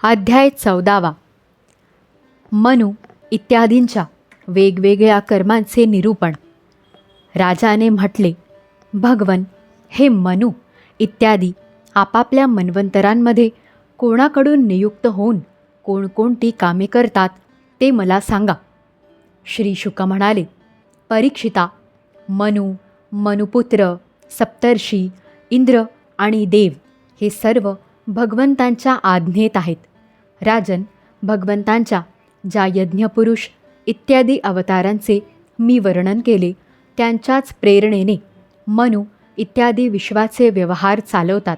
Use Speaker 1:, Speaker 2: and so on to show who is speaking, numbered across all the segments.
Speaker 1: अध्याय 14. मनू इत्यादींच्या वेगवेगळ्या कर्मांचे निरूपण. राजाने म्हटले, भगवन, हे मनू इत्यादी आपापल्या मन्वंतरांमध्ये कोणाकडून नियुक्त होऊन कोणकोणती कामे करतात ते मला सांगा. श्री शुक म्हणाले, परीक्षिता, मनू, मनुपुत्र, सप्तर्षी, इंद्र आणि देव हे सर्व भगवंतांच्या आज्ञेत आहेत. राजन, भगवंतांच्या ज्या यज्ञपुरुष इत्यादी अवतारांचे मी वर्णन केले त्यांच्याच प्रेरणेने मनू इत्यादी विश्वाचे व्यवहार चालवतात.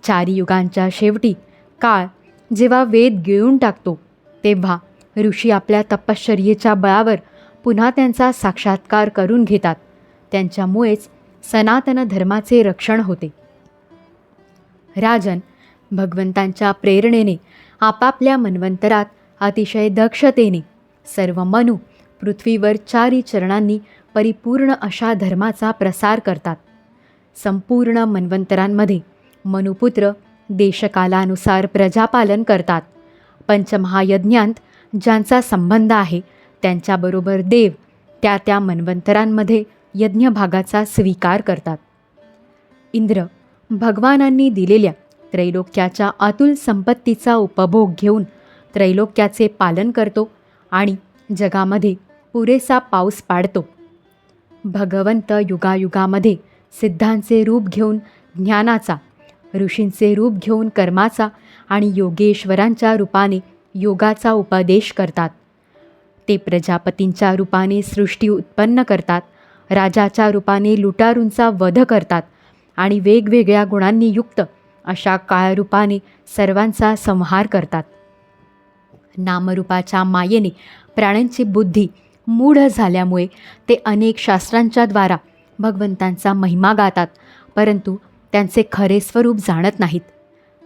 Speaker 1: 4 युगांच्या शेवटी काळ जेव्हा वेद गिळून टाकतो तेव्हा ऋषी आपल्या तपश्चर्येच्या बळावर पुन्हा त्यांचा साक्षात्कार करून घेतात. त्यांच्यामुळेच सनातन धर्माचे रक्षण होते. राजन, भगवंतांच्या प्रेरणेने आपापल्या मन्वंतरात अतिशय दक्षतेने सर्व मनू पृथ्वीवर 4 चरणांनी परिपूर्ण अशा धर्माचा प्रसार करतात. संपूर्ण मन्वंतरांमध्ये मनुपुत्र देशकालानुसार प्रजापालन करतात. पंचमहायज्ञांत ज्यांचा संबंध आहे त्यांच्याबरोबर देव त्या मन्वंतरांमध्ये यज्ञभागाचा स्वीकार करतात. इंद्र भगवानांनी दिलेल्या त्रैलोक्याच्या अतुल संपत्तीचा उपभोग घेऊन त्रैलोक्याचे पालन करतो आणि जगामध्ये पुरेसा पाऊस पाडतो. भगवंत युगायुगामध्ये सिद्धांचे रूप घेऊन ज्ञानाचा, ऋषींचे रूप घेऊन कर्माचा आणि योगेश्वरांच्या रूपाने योगाचा उपदेश करतात. ते प्रजापतींच्या रूपाने सृष्टी उत्पन्न करतात, राजाच्या रूपाने लुटारूंचा वध करतात आणि वेगवेगळ्या गुणांनी युक्त अशा काळरूपाने सर्वांचा संहार करतात. नामरूपाच्या मायेने प्राण्यांची बुद्धी मूढ झाल्यामुळे ते अनेक शास्त्रांच्या द्वारा भगवंतांचा महिमा गातात, परंतु त्यांचे खरे स्वरूप जाणत नाहीत.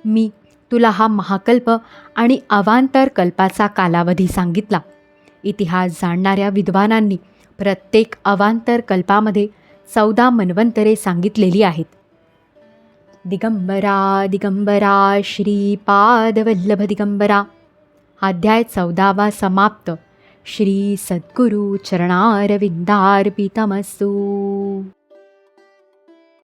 Speaker 1: मी तुला हा महाकल्प आणि अवांतर कल्पाचा कालावधी सांगितला. इतिहास जाणणाऱ्या विद्वानांनी प्रत्येक अवांतर कल्पामध्ये 14 मन्वंतरे सांगितलेली आहेत. दिगंबरा दिगंबरा श्रीपादवल्लभ दिगंबरा. अध्याय 14 समाप्त. श्री सद्गुरु चरणारविंदार्पितमस्तु.